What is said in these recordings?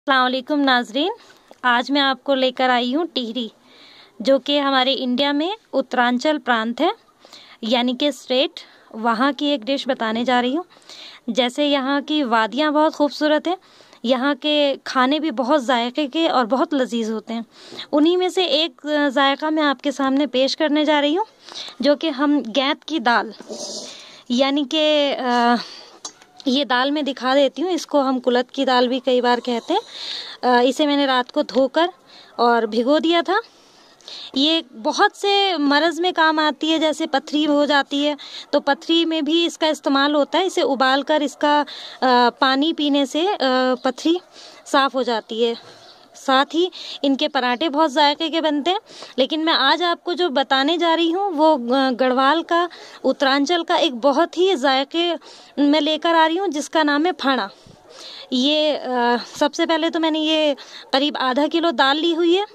अस्सलाम वालेकुम नाजरीन। आज मैं आपको लेकर आई हूँ टिहरी, जो कि हमारे इंडिया में उत्तरांचल प्रांत है यानी कि स्टेट। वहाँ की एक डिश बताने जा रही हूँ। जैसे यहाँ की वादियाँ बहुत खूबसूरत हैं, यहाँ के खाने भी बहुत जायके के और बहुत लजीज होते हैं। उन्हीं में से एक जायका मैं आपके सामने पेश करने जा रही हूँ, जो कि हम गैत की दाल यानी कि ये दाल मैं दिखा देती हूँ। इसको हम कुलत की दाल भी कई बार कहते हैं। इसे मैंने रात को धोकर और भिगो दिया था। ये बहुत से मर्ज़ में काम आती है, जैसे पथरी हो जाती है तो पथरी में भी इसका इस्तेमाल होता है। इसे उबाल कर इसका पानी पीने से पथरी साफ़ हो जाती है। साथ ही इनके पराठे बहुत जायके के बनते हैं। लेकिन मैं आज आपको जो बताने जा रही हूँ वो गढ़वाल का, उत्तरांचल का एक बहुत ही जायके मैं लेकर आ रही हूँ, जिसका नाम है फाड़ा। ये सबसे पहले तो मैंने ये करीब आधा किलो दाल ली हुई है,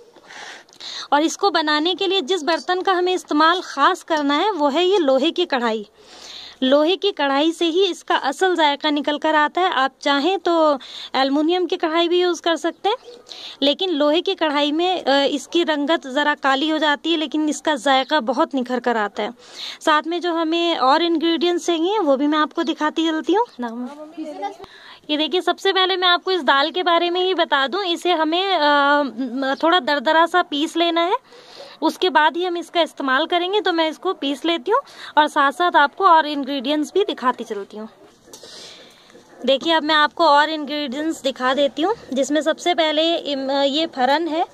और इसको बनाने के लिए जिस बर्तन का हमें इस्तेमाल ख़ास करना है वो है ये लोहे की कढ़ाई। लोहे की कढ़ाई से ही इसका असल जायका निकल कर आता है। आप चाहें तो एल्युमिनियम की कढ़ाई भी यूज़ कर सकते हैं, लेकिन लोहे की कढ़ाई में इसकी रंगत ज़रा काली हो जाती है, लेकिन इसका जायका बहुत निखर कर आता है। साथ में जो हमें और इंग्रेडिएंट्स चाहिए वो भी मैं आपको दिखाती चलती हूँ। ये देखिए, सबसे पहले मैं आपको इस दाल के बारे में ही बता दूं। इसे हमें थोड़ा दरदरा सा पीस लेना है, उसके बाद ही हम इसका इस्तेमाल करेंगे। तो मैं इसको पीस लेती हूँ और साथ साथ आपको और इंग्रेडिएंट्स भी दिखाती चलती हूँ। देखिए, अब मैं आपको और इंग्रेडिएंट्स दिखा देती हूँ, जिसमें सबसे पहले ये फरन है।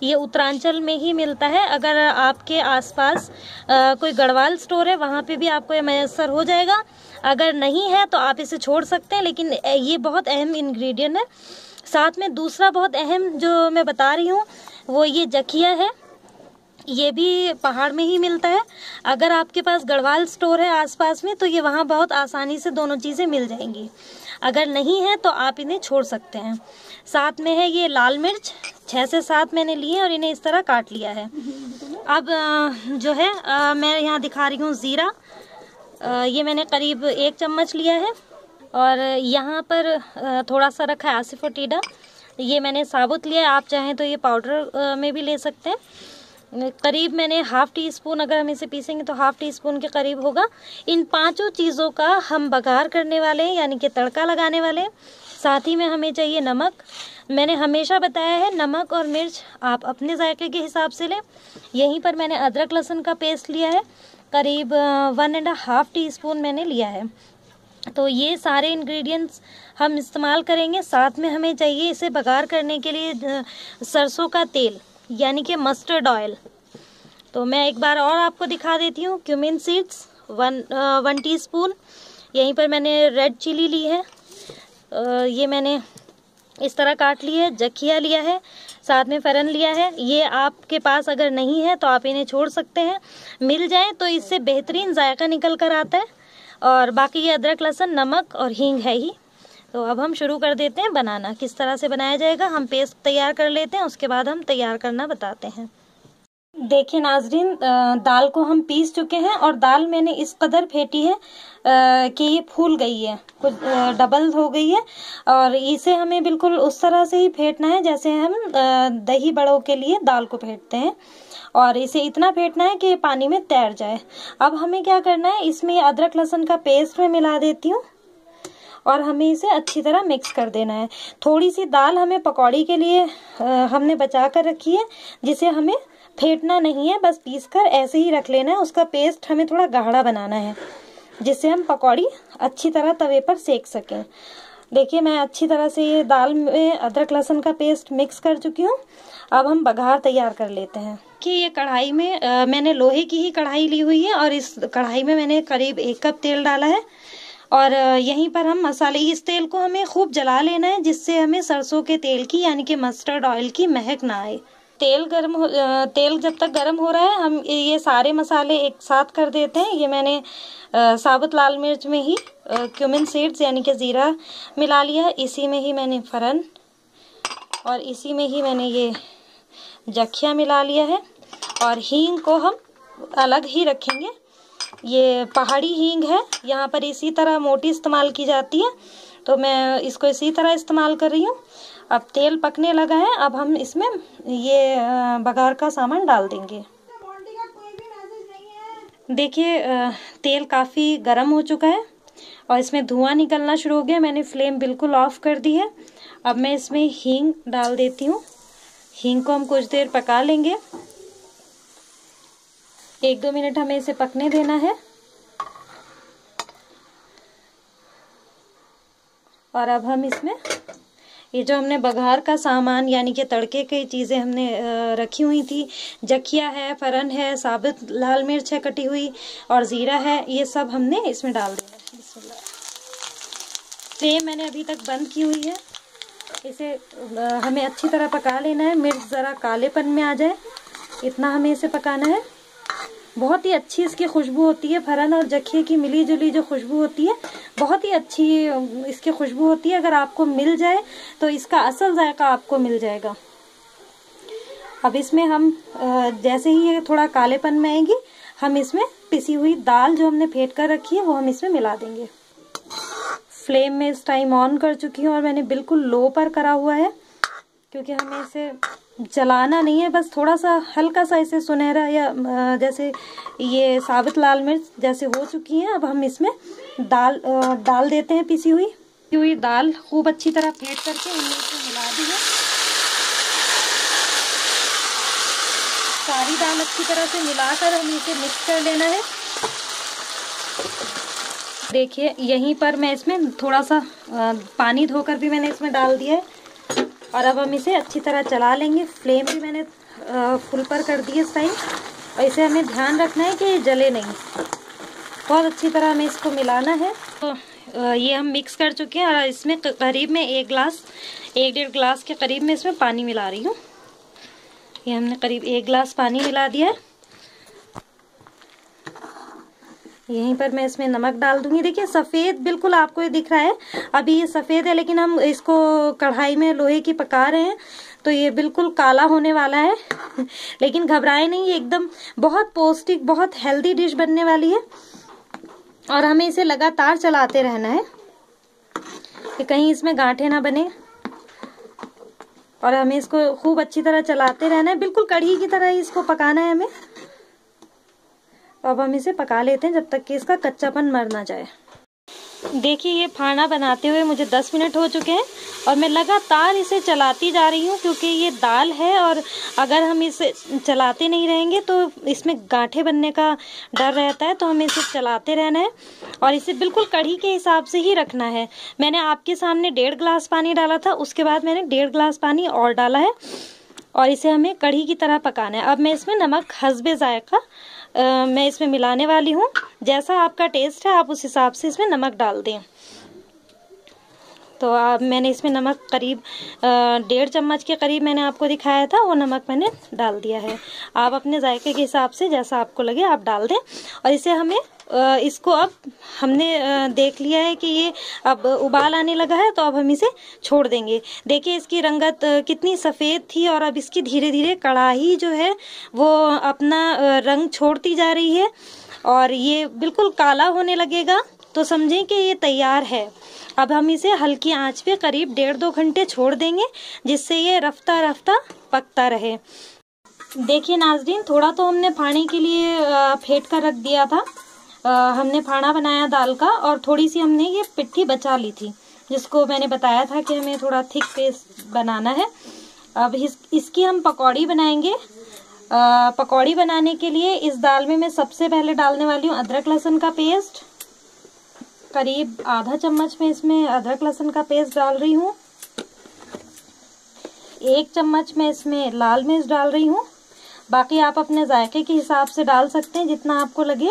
ये उत्तरांचल में ही मिलता है। अगर आपके आसपास कोई गढ़वाल स्टोर है वहाँ पे भी आपको ये मैसर हो जाएगा। अगर नहीं है तो आप इसे छोड़ सकते हैं, लेकिन ये बहुत अहम इंग्रेडिएंट है। साथ में दूसरा बहुत अहम जो मैं बता रही हूँ वो ये जखिया है। ये भी पहाड़ में ही मिलता है। अगर आपके पास गढ़वाल स्टोर है आसपास में तो ये वहाँ बहुत आसानी से दोनों चीज़ें मिल जाएंगी। अगर नहीं है तो आप इन्हें छोड़ सकते हैं। साथ में है ये लाल मिर्च, 6 से 7 मैंने लिए और इन्हें इस तरह काट लिया है। अब जो है मैं यहाँ दिखा रही हूँ ज़ीरा। ये मैंने करीब 1 चम्मच लिया है। और यहाँ पर थोड़ा सा रखा है आसिफ टीडा। ये मैंने साबुत लिया है, आप चाहें तो ये पाउडर में भी ले सकते हैं। करीब मैंने ½ टी स्पून, अगर हम इसे पीसेंगे तो ½ टी स्पून के करीब होगा। इन 5 चीज़ों का हम बघार करने वाले हैं, यानी कि तड़का लगाने वाले हैं। साथ ही में हमें चाहिए नमक। मैंने हमेशा बताया है नमक और मिर्च आप अपने जायके के हिसाब से लें। यहीं पर मैंने अदरक लहसुन का पेस्ट लिया है, करीब 1½ टी स्पून मैंने लिया है। तो ये सारे इंग्रेडिएंट्स हम इस्तेमाल करेंगे। साथ में हमें चाहिए इसे बघार करने के लिए सरसों का तेल, यानी कि मस्टर्ड ऑयल। तो मैं एक बार और आपको दिखा देती हूँ। Cumin seeds 1 teaspoon. यहीं पर मैंने रेड चिली ली है, ये मैंने इस तरह काट ली है। जखिया लिया है, साथ में फरन लिया है। ये आपके पास अगर नहीं है तो आप इन्हें छोड़ सकते हैं, मिल जाए तो इससे बेहतरीन जायका निकल कर आता है। और बाकी ये अदरक लहसुन, नमक और हींग है ही। तो अब हम शुरू कर देते हैं बनाना। किस तरह से बनाया जाएगा, हम पेस्ट तैयार कर लेते हैं, उसके बाद हम तैयार करना बताते हैं। देखिए नाजरीन, दाल को हम पीस चुके हैं और दाल मैंने इस कदर फेंटी है कि ये फूल गई है, कुछ डबल हो गई है। और इसे हमें बिल्कुल उस तरह से ही फेंटना है जैसे हम दही बड़ों के लिए दाल को फेंटते हैं। और इसे इतना फेंटना है कि पानी में तैर जाए। अब हमें क्या करना है, इसमें अदरक लहसुन का पेस्ट मैं मिला देती हूँ और हमें इसे अच्छी तरह मिक्स कर देना है। थोड़ी सी दाल हमें पकौड़ी के लिए हमने बचा कर रखी है, जिसे हमें फेंटना नहीं है, बस पीस कर ऐसे ही रख लेना है। उसका पेस्ट हमें थोड़ा गाढ़ा बनाना है, जिससे हम पकौड़ी अच्छी तरह तवे पर सेक सकें। देखिए, मैं अच्छी तरह से ये दाल में अदरक लहसुन का पेस्ट मिक्स कर चुकी हूँ। अब हम बघार तैयार कर लेते हैं कि ये कढ़ाई में मैंने लोहे की ही कढ़ाई ली हुई है और इस कढ़ाई में मैंने करीब 1 कप तेल डाला है। और यहीं पर हम मसाले, इस तेल को हमें खूब जला लेना है, जिससे हमें सरसों के तेल की यानी कि मस्टर्ड ऑयल की महक ना आए। तेल जब तक गर्म हो रहा है हम ये सारे मसाले एक साथ कर देते हैं। ये मैंने साबुत लाल मिर्च में ही क्यूमिन सीड्स यानी कि ज़ीरा मिला लिया। इसी में ही मैंने फरन और इसी में ही मैंने ये जखिया मिला लिया है। और हींग को हम अलग ही रखेंगे, ये पहाड़ी हींग है, यहाँ पर इसी तरह मोटी इस्तेमाल की जाती है। तो मैं इसको इसी तरह इस्तेमाल कर रही हूँ। अब तेल पकने लगा है, अब हम इसमें ये बघार का सामान डाल देंगे। देखिए तेल काफ़ी गर्म हो चुका है और इसमें धुआं निकलना शुरू हो गया। मैंने फ्लेम बिल्कुल ऑफ कर दी है। अब मैं इसमें हींग डाल देती हूँ। हींग को हम कुछ देर पका लेंगे, 1-2 मिनट हमें इसे पकने देना है। और अब हम इसमें ये जो हमने बघार का सामान यानी कि तड़के की चीज़ें हमने रखी हुई थी, जखिया है, फरन है, साबुत लाल मिर्च है कटी हुई और ज़ीरा है, ये सब हमने इसमें डाल देना है। बिस्मिल्लाह। फ्लेम मैंने अभी तक बंद की हुई है। इसे हमें अच्छी तरह पका लेना है, मिर्च ज़रा कालेपन में आ जाए इतना हमें इसे पकाना है। बहुत ही अच्छी इसकी खुशबू होती है, फरन और जखिए की मिली जुली जो खुशबू होती है, बहुत ही अच्छी इसकी खुशबू होती है। अगर आपको मिल जाए तो इसका असल जायका आपको मिल जाएगा। अब इसमें हम जैसे ही ये थोड़ा कालेपन में आएगी, हम इसमें पिसी हुई दाल जो हमने फेंट कर रखी है वो हम इसमें मिला देंगे। फ्लेम में इस टाइम ऑन कर चुकी हूँ और मैंने बिल्कुल लो पर करा हुआ है, क्योंकि हमें इसे जलाना नहीं है, बस थोड़ा सा हल्का सा इसे सुनहरा या जैसे ये साबुत लाल मिर्च जैसे हो चुकी हैं। अब हम इसमें डाल देते हैं पिसी हुई दाल। खूब अच्छी तरह फेंट करके हमने इसे मिला दी है। सारी दाल अच्छी तरह से मिलाकर हमें इसे मिक्स कर लेना है। देखिए यहीं पर मैं इसमें थोड़ा सा पानी धोकर भी मैंने इसमें डाल दिया है और अब हम इसे अच्छी तरह चला लेंगे। फ्लेम भी मैंने फुल पर कर दी है इस टाइम, और इसे हमें ध्यान रखना है कि ये जले नहीं। बहुत अच्छी तरह हमें इसको मिलाना है। तो ये हम मिक्स कर चुके हैं और इसमें करीब में 1-1.5 गिलास के करीब में इसमें पानी मिला रही हूँ। ये हमने करीब 1 गिलास पानी मिला दिया है। यहीं पर मैं इसमें नमक डाल दूंगी। देखिए सफ़ेद बिल्कुल आपको ये दिख रहा है, अभी ये सफ़ेद है, लेकिन हम इसको कढ़ाई में लोहे की पका रहे हैं तो ये बिल्कुल काला होने वाला है। लेकिन घबराए नहीं, ये एकदम बहुत पौष्टिक, बहुत हेल्दी डिश बनने वाली है और हमें इसे लगातार चलाते रहना है कि कहीं इसमें गांठें ना बने। और हमें इसको खूब अच्छी तरह चलाते रहना है, बिल्कुल कढ़ी की तरह ही इसको पकाना है हमें। अब हम इसे पका लेते हैं जब तक कि इसका कच्चापन मर ना जाए। देखिए ये फाना बनाते हुए मुझे 10 मिनट हो चुके हैं और मैं लगातार इसे चलाती जा रही हूँ, क्योंकि ये दाल है और अगर हम इसे चलाते नहीं रहेंगे तो इसमें गांठें बनने का डर रहता है। तो हमें इसे चलाते रहना है और इसे बिल्कुल कढ़ी के हिसाब से ही रखना है। मैंने आपके सामने 1.5 गिलास पानी डाला था, उसके बाद मैंने 1.5 गिलास पानी और डाला है और इसे हमें कढ़ी की तरह पकाना है। अब मैं इसमें नमक हस्बे जायका मैं इसमें मिलाने वाली हूँ। जैसा आपका टेस्ट है आप उस हिसाब से इसमें नमक डाल दें। तो अब मैंने इसमें नमक करीब 1.5 चम्मच के करीब मैंने आपको दिखाया था, वो नमक मैंने डाल दिया है। आप अपने जायके के हिसाब से जैसा आपको लगे आप डाल दें। और इसे हमें इसको अब हमने देख लिया है कि ये अब उबाल आने लगा है, तो अब हम इसे छोड़ देंगे। देखिए इसकी रंगत कितनी सफ़ेद थी और अब इसकी धीरे धीरे कढ़ाई जो है वो अपना रंग छोड़ती जा रही है और ये बिल्कुल काला होने लगेगा तो समझें कि ये तैयार है। अब हम इसे हल्की आंच पे करीब 1.5-2 घंटे छोड़ देंगे, जिससे ये रफ्ता रफ्ता पकता रहे। देखिए नाज़रीन, थोड़ा तो हमने फाड़े के लिए फेंट कर रख दिया था। हमने फाड़ा बनाया दाल का और थोड़ी सी हमने ये पिट्ठी बचा ली थी, जिसको मैंने बताया था कि हमें थोड़ा थिक पेस्ट बनाना है। अब इसकी हम पकौड़ी बनाएंगे। पकौड़ी बनाने के लिए इस दाल में मैं सबसे पहले डालने वाली हूँ अदरक लहसुन का पेस्ट। करीब आधा चम्मच में इसमें अदरक लहसुन का पेस्ट डाल रही हूँ। 1 चम्मच में इसमें लाल मिर्च डाल रही हूँ। बाकी आप अपने जायके के हिसाब से डाल सकते हैं जितना आपको लगे।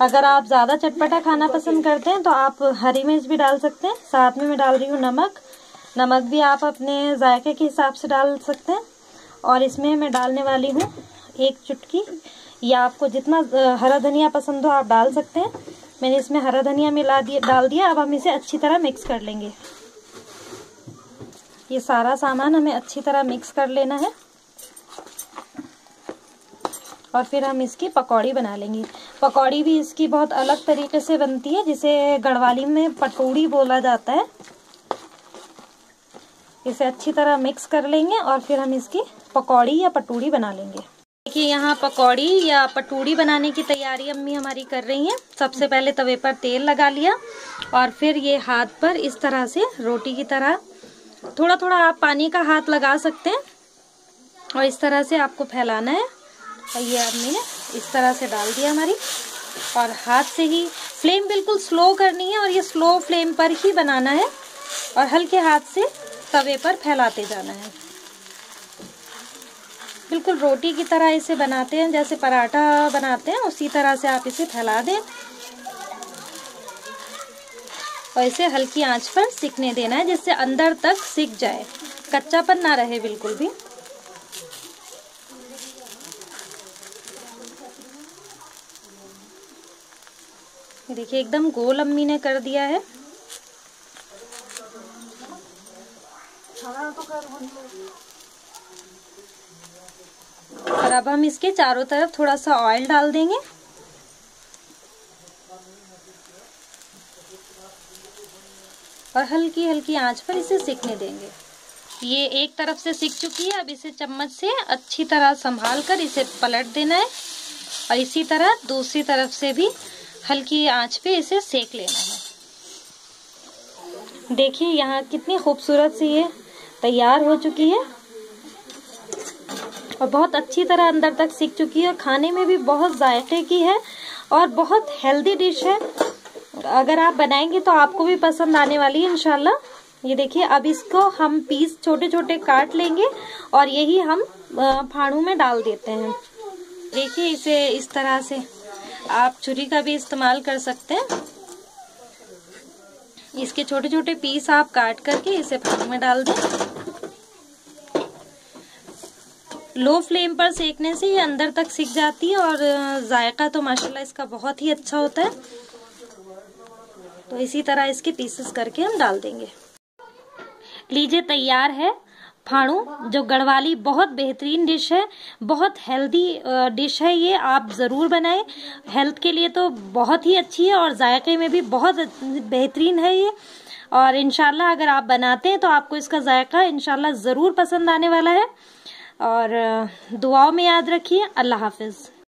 अगर आप ज़्यादा चटपटा खाना पसंद करते हैं तो आप हरी मिर्च भी डाल सकते हैं। साथ में मैं डाल रही हूँ नमक भी आप अपने जायके के हिसाब से डाल सकते हैं। और इसमें मैं डालने वाली हूँ 1 चुटकी, या आपको जितना हरा धनिया पसंद हो आप डाल सकते हैं। मैंने इसमें हरा धनिया डाल दिया। अब हम इसे अच्छी तरह मिक्स कर लेंगे। ये सारा सामान हमें अच्छी तरह मिक्स कर लेना है और फिर हम इसकी पकौड़ी बना लेंगे। पकौड़ी भी इसकी बहुत अलग तरीके से बनती है, जिसे गढ़वाली में पटौड़ी बोला जाता है। इसे अच्छी तरह मिक्स कर लेंगे और फिर हम इसकी पकौड़ी या पटौड़ी बना लेंगे। देखिए यहाँ पकौड़ी या पटौड़ी बनाने की तैयारी अम्मी हमारी कर रही हैं। सबसे पहले तवे पर तेल लगा लिया और फिर ये हाथ पर इस तरह से रोटी की तरह थोड़ा थोड़ा आप पानी का हाथ लगा सकते हैं और इस तरह से आपको फैलाना है। और ये अम्मी ने इस तरह से डाल दिया हमारी, और हाथ से ही फ्लेम बिल्कुल स्लो करनी है और ये स्लो फ्लेम पर ही बनाना है और हल्के हाथ से तवे पर फैलाते जाना है। बिल्कुल रोटी की तरह इसे बनाते हैं, जैसे पराठा बनाते हैं उसी तरह से आप इसे फैला दें और इसे हल्की आंच पर सिकने देना है, जिससे अंदर तक सिक जाए, कच्चापन ना रहे बिल्कुल भी। देखिए एकदम गोल अम्मी ने कर दिया है। और अब हम इसके चारों तरफ थोड़ा सा ऑयल डाल देंगे और हल्की हल्की आंच पर इसे सिकने देंगे। ये एक तरफ से सिक चुकी है, अब इसे चम्मच से अच्छी तरह संभाल कर इसे पलट देना है और इसी तरह दूसरी तरफ से भी हल्की आंच पे इसे सेक लेना है। देखिए यहाँ कितनी खूबसूरत सी ये तैयार हो चुकी है और बहुत अच्छी तरह अंदर तक सिक चुकी है। खाने में भी बहुत जायके की है और बहुत हेल्दी डिश है। अगर आप बनाएंगे तो आपको भी पसंद आने वाली है इंशाल्लाह। ये देखिए अब इसको हम पीस छोटे छोटे काट लेंगे और यही हम फाड़ू में डाल देते हैं। देखिए इसे इस तरह से आप छुरी का भी इस्तेमाल कर सकते हैं। इसके छोटे छोटे पीस आप काट करके इसे फाड़ू में डाल दें। लो फ्लेम पर सेकने से ये अंदर तक सिक जाती है और जायका तो माशाल्लाह इसका बहुत ही अच्छा होता है। तो इसी तरह इसके पीसेस करके हम डाल देंगे। लीजिए तैयार है फाड़ू, जो गढ़वाली बहुत बेहतरीन डिश है, बहुत हेल्दी डिश है। ये आप ज़रूर बनाएं, हेल्थ के लिए तो बहुत ही अच्छी है और जायके में भी बहुत बेहतरीन है ये। और इंशाल्लाह अगर आप बनाते हैं तो आपको इसका जायका इंशाल्लाह ज़रूर पसंद आने वाला है। और दुआओं में याद रखिए। अल्लाह हाफिज़।